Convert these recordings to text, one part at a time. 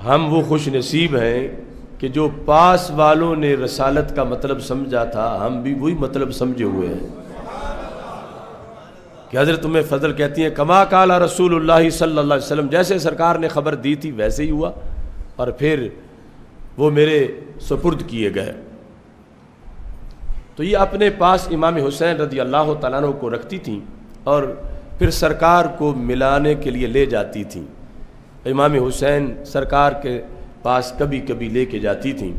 ہم وہ خوش نصیب ہیں کہ جو پاس والوں نے رسالت کا مطلب سمجھا تھا ہم بھی وہی مطلب سمجھے ہوئے ہیں کہ حضرت ام فضل کہتی ہیں کما قال رسول اللہ صلی اللہ علیہ وسلم، جیسے سرکار نے خبر دی تھی ویسے ہی ہوا اور پھر وہ میرے سپرد کیے گئے۔ تو یہ اپنے پاس امام حسین رضی اللہ تعالیٰ عنہ کو رکھتی تھیں اور پھر سرکار کو ملانے کے لیے لے جاتی تھیں۔ امام حسین سرکار کے پاس کبھی کبھی لے کے جاتی تھیں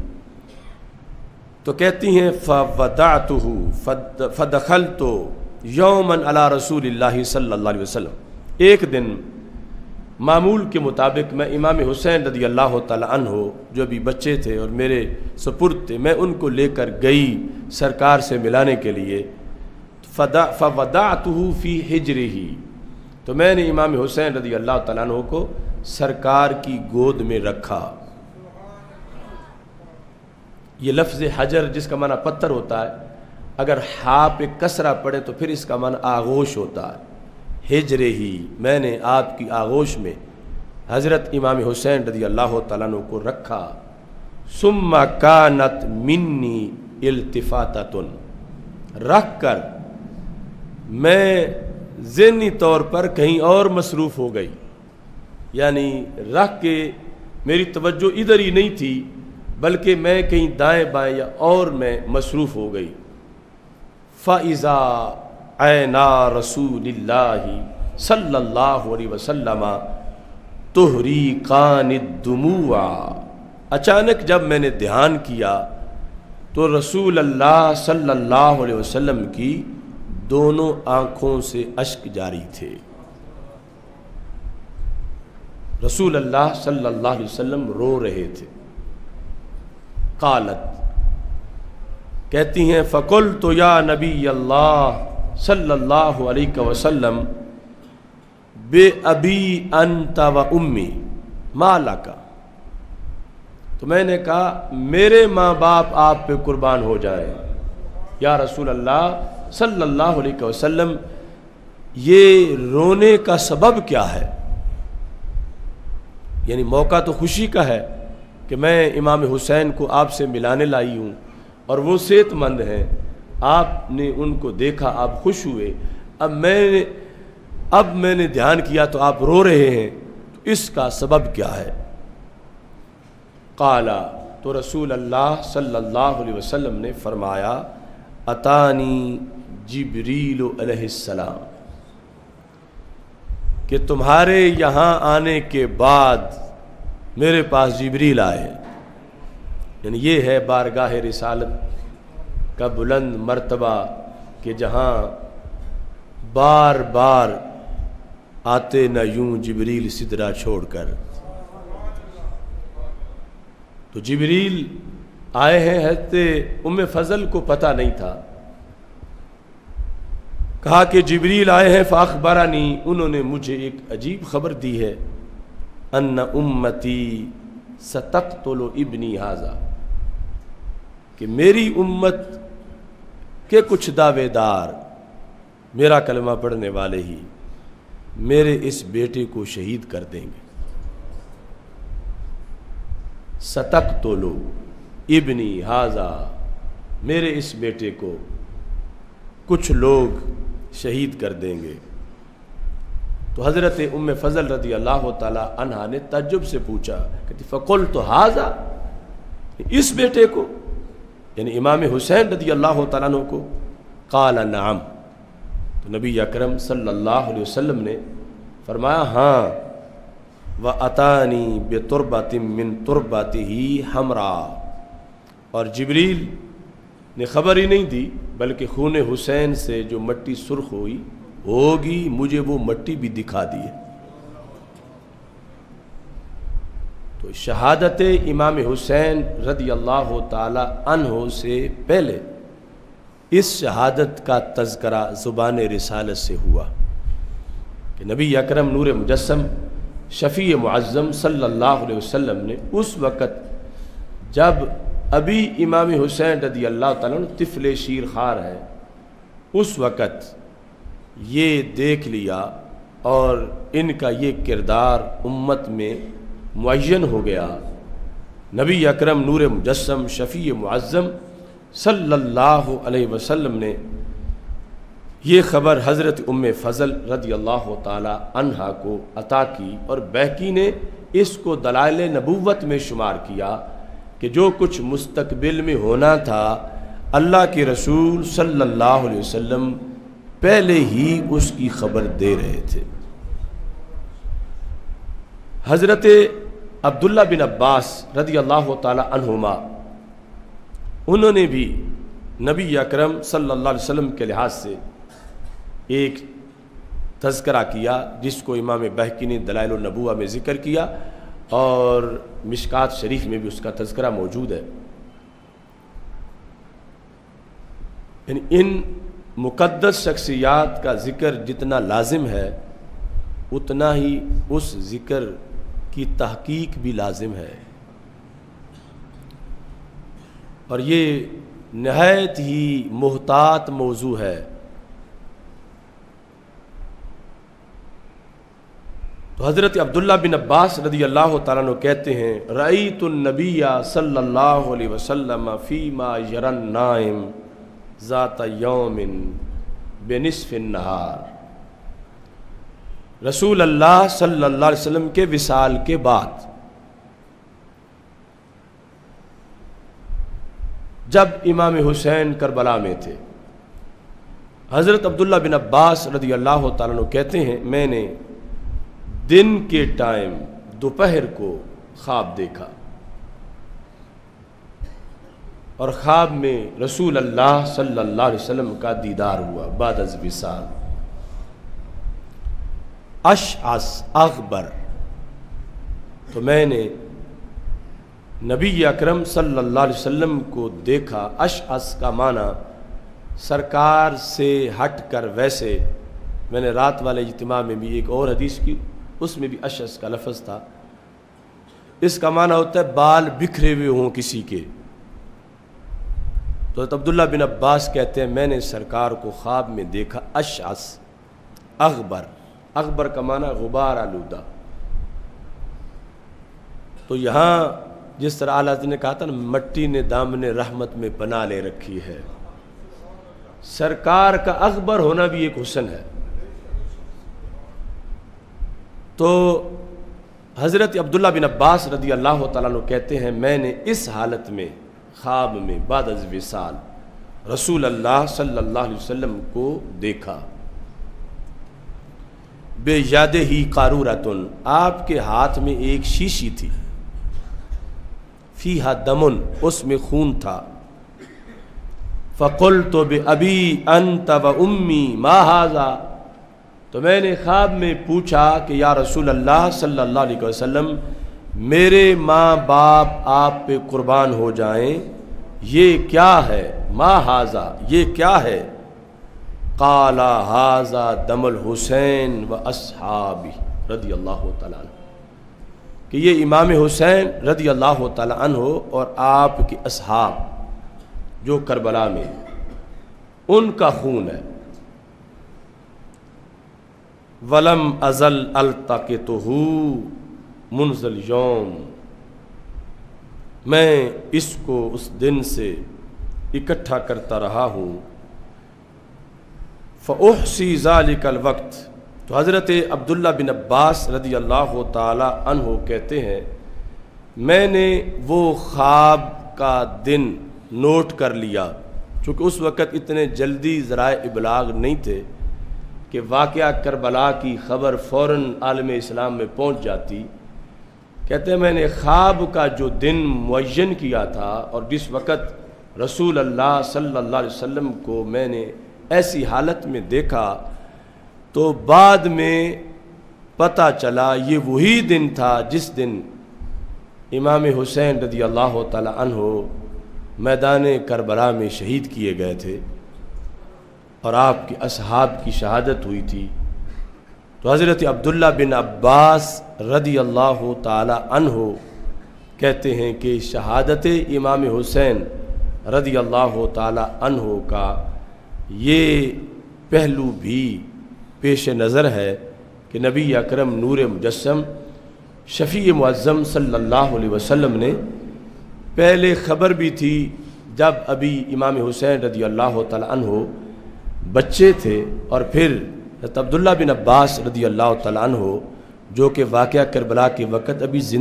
تو کہتی ہیں فَوَدَعْتُهُ فَدَخَلْتُ یوماً علی رسول اللہ صلی اللہ علیہ وسلم، ایک دن معمول کے مطابق میں امام حسین رضی اللہ تعالی عنہ جو ابھی بچے تھے اور میرے سپرد تھے، میں ان کو لے کر گئی سرکار سے ملانے کے لیے۔ فَوَدَعْتُهُ فِي حِجْرِهِ، تو میں نے امام حسین رضی اللہ تعالیٰ عنہ کو سرکار کی گود میں رکھا۔ یہ لفظ حجر جس کا معنی پتھر ہوتا ہے، اگر ہا پہ کسرہ پڑے تو پھر اس کا معنی آغوش ہوتا ہے۔ ہجر ہی، میں نے آپ کی آغوش میں حضرت امام حسین رضی اللہ تعالیٰ عنہ کو رکھا۔ ثم کانت منی التفاتۃ، رکھ کر میں ذہنی طور پر کہیں اور مصروف ہو گئی، یعنی رکھ کے میری توجہ ادھر ہی نہیں تھی بلکہ میں کہیں دائیں بائیں یا اور میں مصروف ہو گئی۔ فَإِذَا عَيْنَا رَسُولِ اللَّهِ صلی اللہ علیہ وسلم تُحْرِقَانِ الدُّمُوعَ، اچانک جب میں نے دھیان کیا تو رسول اللہ صلی اللہ علیہ وسلم کی دونوں آنکھوں سے اشک جاری تھے۔ رسول اللہ صلی اللہ علیہ وسلم رو رہے تھے۔ قالت، کہتی ہیں فَقُلْتُ يَا نبی اللہ صلی اللہ علیہ وسلم بِأَبِي أَنْتَ وَأُمِّي مَا لَكَ، تو میں نے کہا میرے ماں باپ آپ پہ قربان ہو جائیں یا رسول اللہ صلی اللہ علیہ وسلم، یہ رونے کا سبب کیا ہے؟ یعنی موقع تو خوشی کا ہے کہ میں امام حسین کو آپ سے ملانے لائی ہوں اور وہ صحت مند ہیں، آپ نے ان کو دیکھا، آپ خوش ہوئے، اب میں نے دھیان کیا تو آپ رو رہے ہیں، تو اس کا سبب کیا ہے؟ قال، تو رسول اللہ صلی اللہ علیہ وسلم نے فرمایا اتانی جبریل علیہ السلام، کہ تمہارے یہاں آنے کے بعد میرے پاس جبریل آئے، یعنی یہ ہے بارگاہ رسالت کا بلند مرتبہ کہ جہاں بار بار آتے نہ یوں جبریل سدرہ چھوڑ کر۔ تو جبریل آئے ہیں، حضرت ام فضل کو پتہ نہیں تھا، کہا کہ جبریل آئے ہیں، فاخبرنی، انہوں نے مجھے ایک عجیب خبر دی ہے، ان امتی ستقتل ابنی ھذا، کہ میری امت کے کچھ دعوے دار، میرا کلمہ پڑھنے والے ہی میرے اس بیٹے کو شہید کر دیں گے۔ ستقتل ابنی ھذا، میرے اس بیٹے کو کچھ لوگ شہید کر دیں گے۔ تو حضرت ام فضل رضی اللہ تعالی عنہا نے تعجب سے پوچھا، کہتی فقلت ھذا، اس بیٹے کو، یعنی امام حسین رضی اللہ تعالیٰ عنہ کو؟ قال نعم، تو نبی اکرم صلی اللہ علیہ وسلم نے فرمایا ہاں، وَأَتَانِي بِتُرْبَةٍ مِّن تُرْبَتِهِ حَمْرَا، اور جبریل نے خبر ہی نہیں دی بلکہ خون حسین سے جو مٹی سرخ ہوگی مجھے وہ مٹی بھی دکھا دی ہے۔ تو شہادت امام حسین رضی اللہ تعالی عنہ سے پہلے اس شہادت کا تذکرہ زبان رسالت سے ہوا کہ نبی اکرم نور مجسم شفیع معظم صلی اللہ علیہ وسلم نے اس وقت جب ابھی امام حسین رضی اللہ تعالیٰ عنہ طفل شیر خوار ہے، اس وقت یہ دیکھ لیا اور ان کا یہ کردار امت میں معین ہو گیا، نبی اکرم نور مجسم شفیع معظم صلی اللہ علیہ وسلم نے یہ خبر حضرت ام فضل رضی اللہ تعالی عنہا کو عطا کی، اور بہقی نے اس کو دلائل نبوت میں شمار کیا کہ جو کچھ مستقبل میں ہونا تھا اللہ کے رسول صلی اللہ علیہ وسلم پہلے ہی اس کی خبر دے رہے تھے۔ حضرت عبداللہ بن عباس رضی اللہ تعالی عنہما انہوں نے بھی نبی اکرم صلی اللہ علیہ وسلم کے لحاظ سے ایک تذکرہ کیا، جس کو امام بہقی نے دلائل النبوہ میں ذکر کیا، اور مشکات شریف میں بھی اس کا تذکرہ موجود ہے۔ یعنی ان مقدس شخصیات کا ذکر جتنا لازم ہے اتنا ہی اس ذکر کی تحقیق بھی لازم ہے، اور یہ نہایت ہی محتاط موضوع ہے۔ تو حضرت عبداللہ بن عباس رضی اللہ تعالیٰ عنہ کہتے ہیں رأیت النبی صلی اللہ علیہ وسلم فیما یری النائم ذات یوم بنصف النہار، رسول اللہ صلی اللہ علیہ وسلم کے وصال کے بعد جب امام حسین کربلا میں تھے، حضرت عبداللہ بن عباس رضی اللہ تعالیٰ عنہ کہتے ہیں میں نے دن کے ٹائم دوپہر کو خواب دیکھا، اور خواب میں رسول اللہ صلی اللہ علیہ وسلم کا دیدار ہوا بعد از وصال، اشعث اغبر۔ تو میں نے نبی اکرم صلی اللہ علیہ وسلم کو دیکھا۔ اشعث کا معنی سرکار سے ہٹ کر، ویسے میں نے رات والے اجتماع میں بھی ایک اور حدیث کی، اس میں بھی اشعث کا لفظ تھا، اس کا معنی ہوتا ہے بال بکھرے ہوئے ہوں کسی کے۔ تو عبداللہ بن عباس کہتے ہیں میں نے سرکار کو خواب میں دیکھا اشعث اغبر، اغبر کا معنی غبار آلودہ۔ تو یہاں جس طرح اعلیٰ حضرت نے کہا تھا نا مٹی نے دامن رحمت میں پناہ لے رکھی ہے، سرکار کا اغبر ہونا بھی ایک حسن ہے۔ تو حضرت عبداللہ بن عباس رضی اللہ تعالیٰ عنہ کہتے ہیں میں نے اس حالت میں خواب میں بعد از وصال رسول اللہ صلی اللہ علیہ وسلم کو دیکھا، بے یاد ہی قارورتن، آپ کے ہاتھ میں ایک شیشی تھی، فیہا دمن، اس میں خون تھا، فقلت بأبی انت و امی ما ھذا، تو میں نے خواب میں پوچھا کہ یا رسول اللہ صلی اللہ علیہ وسلم میرے ماں باپ آپ پہ قربان ہو جائیں، یہ کیا ہے؟ ما ھذا، یہ کیا ہے؟ قال ھذا دم الحسین و اصحابہ رضی اللہ تعالیٰ عنہ، کہ یہ امام حسین رضی اللہ تعالیٰ عنہ اور آپ کے اصحاب جو کربلا میں ان کا خون ہے۔ ولم ازل التقطہ منذ اليوم، میں اس کو اس دن سے اکٹھا کرتا رہا ہوں۔ فاحصی ذلک الوقت، تو حضرت عبداللہ بن عباس رضی اللہ تعالی عنہ کہتے ہیں میں نے وہ خواب کا دن نوٹ کر لیا، چونکہ اس وقت اتنے جلدی ذرائع ابلاغ نہیں تھے کہ واقعہ کربلا کی خبر فوراً عالم اسلام میں پہنچ جاتی۔ کہتے ہیں میں نے خواب کا جو دن معین کیا تھا اور جس وقت رسول اللہ صلی اللہ علیہ وسلم کو میں نے ایسی حالت میں دیکھا تو بعد میں پتہ چلا یہ وہی دن تھا جس دن امام حسین رضی اللہ تعالی عنہ میدان کربلا میں شہید کیے گئے تھے اور آپ کے اصحاب کی شہادت ہوئی تھی۔ تو حضرت عبداللہ بن عباس رضی اللہ تعالی عنہ کہتے ہیں کہ شہادت امام حسین رضی اللہ تعالی عنہ کا یہ پہلو بھی پیش نظر ہے کہ نبی اکرم نور مجسم شفیع معظم صلی اللہ علیہ وسلم نے پہلے خبر بھی تھی جب ابھی امام حسین رضی اللہ تعالیٰ عنہ بچے تھے، اور پھر حضرت عبداللہ بن عباس رضی اللہ تعالیٰ عنہ جو کہ واقعہ کربلا کے وقت ابھی زندہ